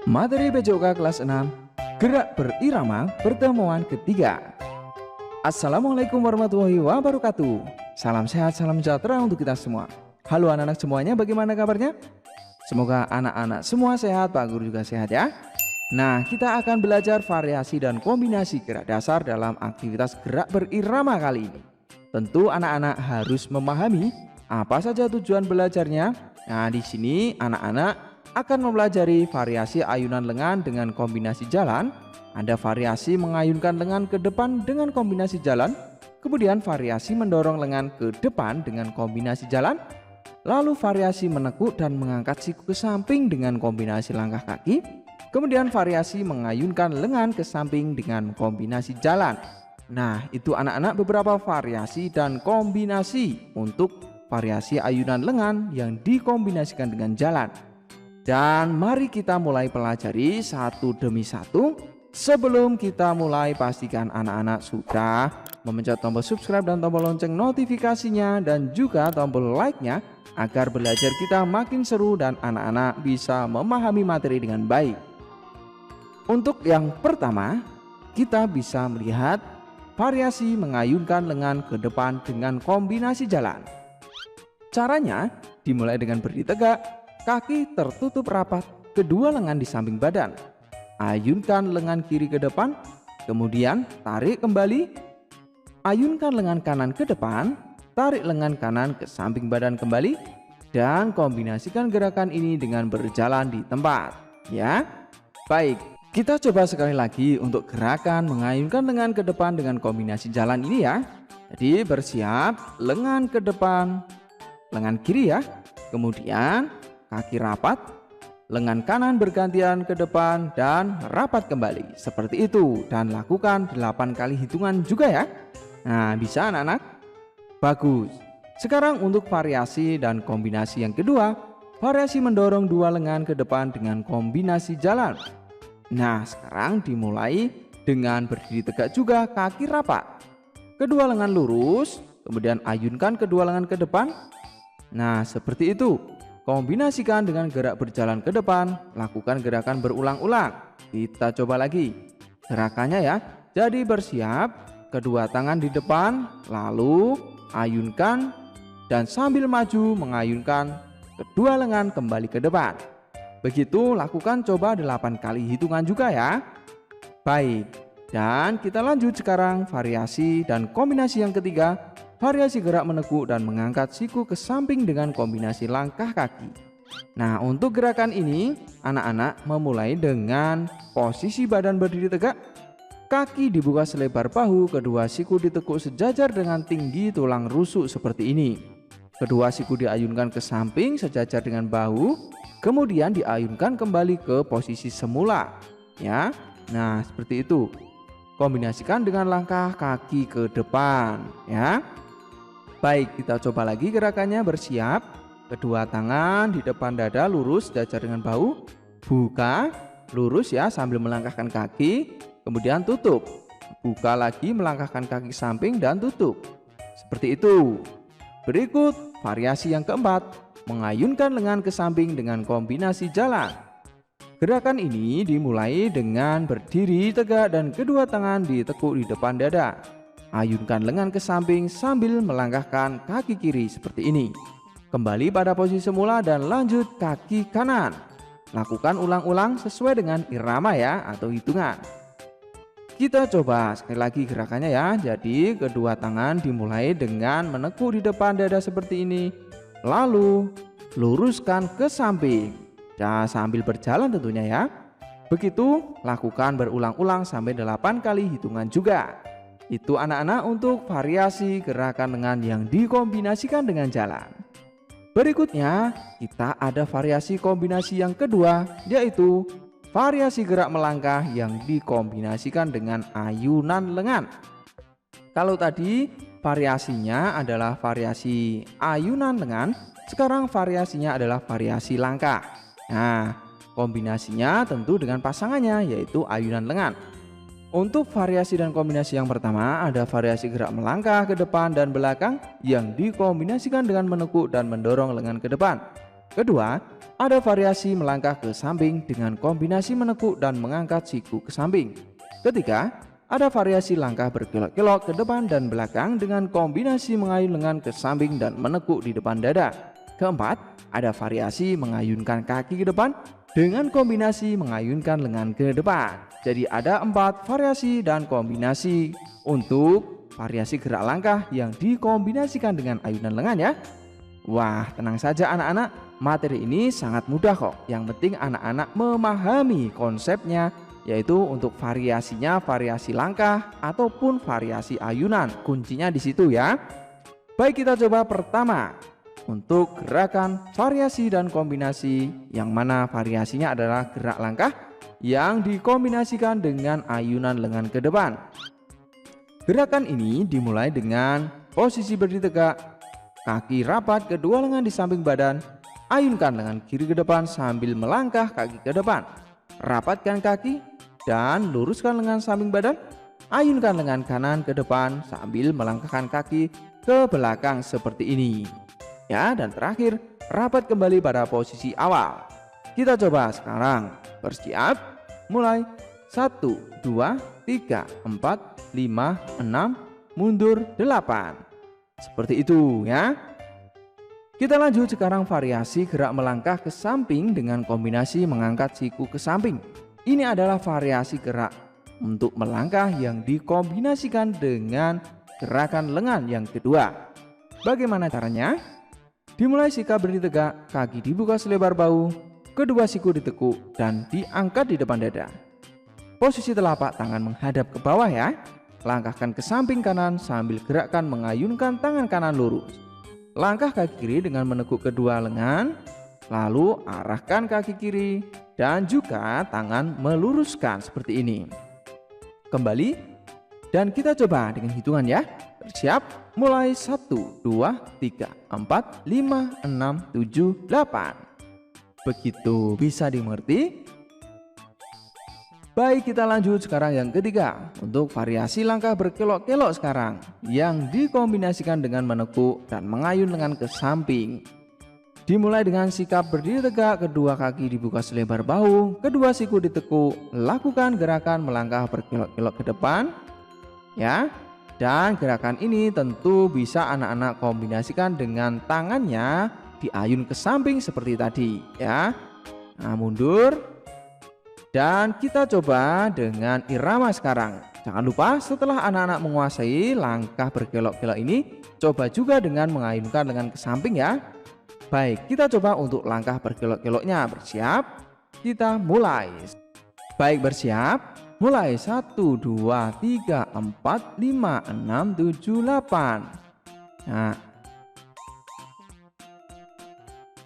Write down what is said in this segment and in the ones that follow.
Materi PJOK kelas 6, gerak berirama pertemuan ketiga. Assalamualaikum warahmatullahi wabarakatuh. Salam sehat, salam sejahtera untuk kita semua. Halo anak-anak semuanya, bagaimana kabarnya? Semoga anak-anak semua sehat, Pak Guru juga sehat ya. Nah, kita akan belajar variasi dan kombinasi gerak dasar dalam aktivitas gerak berirama kali ini. Tentu anak-anak harus memahami apa saja tujuan belajarnya. Nah, di sini anak-anak akan mempelajari variasi ayunan lengan dengan kombinasi jalan. Ada variasi mengayunkan lengan ke depan dengan kombinasi jalan, kemudian variasi mendorong lengan ke depan dengan kombinasi jalan, lalu variasi menekuk dan mengangkat siku ke samping dengan kombinasi langkah kaki, kemudian variasi mengayunkan lengan ke samping dengan kombinasi jalan. Nah, itu anak-anak beberapa variasi dan kombinasi untuk variasi ayunan lengan yang dikombinasikan dengan jalan. Dan mari kita mulai pelajari satu demi satu. Sebelum kita mulai, pastikan anak-anak sudah memencet tombol subscribe dan tombol lonceng notifikasinya dan juga tombol like-nya agar belajar kita makin seru dan anak-anak bisa memahami materi dengan baik. Untuk yang pertama, kita bisa melihat variasi mengayunkan lengan ke depan dengan kombinasi jalan. Caranya dimulai dengan berdiri tegak, kaki tertutup rapat, kedua lengan di samping badan. Ayunkan lengan kiri ke depan, kemudian tarik kembali. Ayunkan lengan kanan ke depan, tarik lengan kanan ke samping badan kembali, dan kombinasikan gerakan ini dengan berjalan di tempat. Ya, baik. Kita coba sekali lagi untuk gerakan mengayunkan lengan ke depan dengan kombinasi jalan ini ya. Jadi bersiap, lengan ke depan, lengan kiri ya. Kemudian kaki rapat, lengan kanan bergantian ke depan dan rapat kembali. Seperti itu, dan lakukan 8 kali hitungan juga ya. Nah, bisa anak-anak? Bagus. Sekarang untuk variasi dan kombinasi yang kedua, variasi mendorong dua lengan ke depan dengan kombinasi jalan. Nah, sekarang dimulai dengan berdiri tegak juga, kaki rapat. Kedua lengan lurus, kemudian ayunkan kedua lengan ke depan. Nah, seperti itu. Kombinasikan dengan gerak berjalan ke depan, lakukan gerakan berulang-ulang. Kita coba lagi gerakannya ya. Jadi bersiap, kedua tangan di depan, lalu ayunkan dan sambil maju mengayunkan kedua lengan kembali ke depan. Begitu lakukan coba 8 kali hitungan juga ya. Baik, dan kita lanjut sekarang variasi dan kombinasi yang ketiga. Variasi gerak menekuk dan mengangkat siku ke samping dengan kombinasi langkah kaki. Nah, untuk gerakan ini anak-anak memulai dengan posisi badan berdiri tegak, kaki dibuka selebar bahu, kedua siku ditekuk sejajar dengan tinggi tulang rusuk seperti ini. Kedua siku diayunkan ke samping sejajar dengan bahu, kemudian diayunkan kembali ke posisi semula. Ya, nah seperti itu. Kombinasikan dengan langkah kaki ke depan. Ya. Baik, kita coba lagi gerakannya. Bersiap, kedua tangan di depan dada lurus sejajar dengan bahu, buka, lurus ya sambil melangkahkan kaki, kemudian tutup, buka lagi melangkahkan kaki samping dan tutup. Seperti itu. Berikut variasi yang keempat, mengayunkan lengan ke samping dengan kombinasi jalan. Gerakan ini dimulai dengan berdiri tegak dan kedua tangan ditekuk di depan dada. Ayunkan lengan ke samping sambil melangkahkan kaki kiri seperti ini. Kembali pada posisi semula dan lanjut kaki kanan. Lakukan ulang-ulang sesuai dengan irama ya atau hitungan. Kita coba sekali lagi gerakannya ya. Jadi kedua tangan dimulai dengan menekuk di depan dada seperti ini. Lalu luruskan ke samping. Dan sambil berjalan tentunya ya. Begitu lakukan berulang-ulang sampai 8 kali hitungan juga. Itu anak-anak untuk variasi gerakan lengan yang dikombinasikan dengan jalan. Berikutnya kita ada variasi kombinasi yang kedua, yaitu variasi gerak melangkah yang dikombinasikan dengan ayunan lengan. Kalau tadi variasinya adalah variasi ayunan lengan, sekarang variasinya adalah variasi langkah. Nah, kombinasinya tentu dengan pasangannya yaitu ayunan lengan. Untuk variasi dan kombinasi yang pertama, ada variasi gerak melangkah ke depan dan belakang yang dikombinasikan dengan menekuk dan mendorong lengan ke depan. Kedua, ada variasi melangkah ke samping dengan kombinasi menekuk dan mengangkat siku ke samping. Ketiga, ada variasi langkah berkelok-kelok ke depan dan belakang dengan kombinasi mengayun lengan ke samping dan menekuk di depan dada. Keempat, ada variasi mengayunkan kaki ke depan dengan kombinasi mengayunkan lengan ke depan. Jadi ada 4 variasi dan kombinasi untuk variasi gerak langkah yang dikombinasikan dengan ayunan lengan ya. Wah, tenang saja anak-anak, materi ini sangat mudah kok. Yang penting anak-anak memahami konsepnya, yaitu untuk variasinya variasi langkah ataupun variasi ayunan. Kuncinya di situ ya. Baik, kita coba pertama untuk gerakan variasi dan kombinasi, yang mana variasinya adalah gerak langkah yang dikombinasikan dengan ayunan lengan ke depan. Gerakan ini dimulai dengan posisi berdiri tegak, kaki rapat, kedua lengan di samping badan, ayunkan lengan kiri ke depan sambil melangkah kaki ke depan. Rapatkan kaki dan luruskan lengan samping badan, ayunkan lengan kanan ke depan sambil melangkahkan kaki ke belakang seperti ini. Ya, dan terakhir, rapat kembali pada posisi awal. Kita coba sekarang. Bersiap, mulai. 1, 2, 3, 4, 5, 6, mundur 8. Seperti itu ya. Kita lanjut sekarang variasi gerak melangkah ke samping dengan kombinasi mengangkat siku ke samping. Ini adalah variasi gerak untuk melangkah yang dikombinasikan dengan gerakan lengan yang kedua. Bagaimana caranya? Dimulai sikap berdiri tegak, kaki dibuka selebar bahu, kedua siku ditekuk dan diangkat di depan dada. Posisi telapak tangan menghadap ke bawah ya. Langkahkan ke samping kanan sambil gerakkan mengayunkan tangan kanan lurus. Langkah kaki kiri dengan menekuk kedua lengan, lalu arahkan kaki kiri dan juga tangan meluruskan seperti ini. Kembali dan kita coba dengan hitungan ya. Bersiap, mulai. 1, 2, 3, 4, 5, 6, 7, 8. Begitu, bisa dimengerti? Baik, kita lanjut sekarang yang ketiga. Untuk variasi langkah berkelok-kelok sekarang, yang dikombinasikan dengan menekuk dan mengayun lengan ke samping. Dimulai dengan sikap berdiri tegak, kedua kaki dibuka selebar bahu, kedua siku ditekuk. Lakukan gerakan melangkah berkelok-kelok ke depan ya. Dan gerakan ini tentu bisa anak-anak kombinasikan dengan tangannya diayun ke samping seperti tadi ya. Nah, mundur. Dan kita coba dengan irama sekarang. Jangan lupa setelah anak-anak menguasai langkah berkelok-kelok ini, coba juga dengan mengayunkan lengan ke samping ya. Baik, kita coba untuk langkah berkelok-keloknya. Bersiap, kita mulai. Baik, bersiap. Mulai. 1, 2, 3, 4, 5, 6, 7, 8. Nah,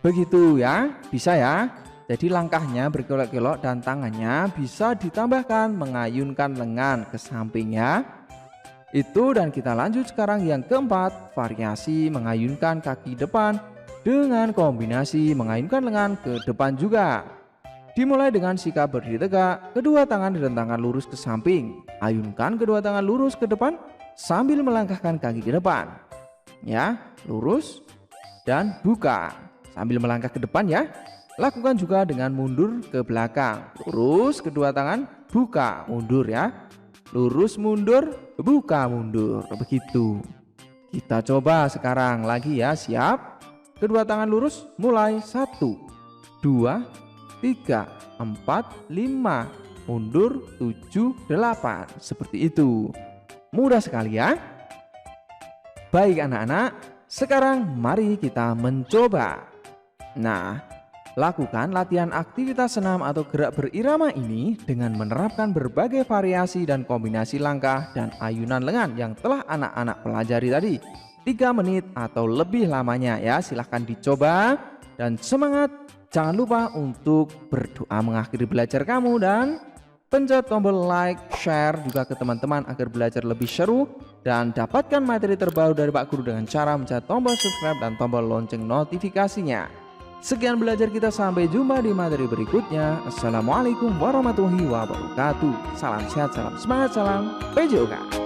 begitu ya, bisa ya. Jadi langkahnya berkelok-kelok dan tangannya bisa ditambahkan mengayunkan lengan ke sampingnya. Itu, dan kita lanjut sekarang yang keempat, variasi mengayunkan kaki depan dengan kombinasi mengayunkan lengan ke depan juga. Dimulai dengan sikap berdiri tegak, kedua tangan direntangkan lurus ke samping. Ayunkan kedua tangan lurus ke depan sambil melangkahkan kaki ke depan. Ya, lurus dan buka sambil melangkah ke depan ya. Lakukan juga dengan mundur ke belakang. Lurus kedua tangan, buka, mundur ya. Lurus, mundur, buka, mundur. Begitu. Kita coba sekarang lagi ya, siap. Kedua tangan lurus, mulai. 1, 2, 3, 4, 5, mundur, 7, 8. Seperti itu. Mudah sekali ya. Baik anak-anak, sekarang mari kita mencoba. Nah, lakukan latihan aktivitas senam atau gerak berirama ini dengan menerapkan berbagai variasi dan kombinasi langkah dan ayunan lengan yang telah anak-anak pelajari tadi. 3 menit atau lebih lamanya ya, silahkan dicoba. Dan semangat, jangan lupa untuk berdoa mengakhiri belajar kamu dan pencet tombol like, share juga ke teman-teman agar belajar lebih seru. Dan dapatkan materi terbaru dari Pak Guru dengan cara mencet tombol subscribe dan tombol lonceng notifikasinya. Sekian belajar kita, sampai jumpa di materi berikutnya. Assalamualaikum warahmatullahi wabarakatuh. Salam sehat, salam semangat, salam PJOK.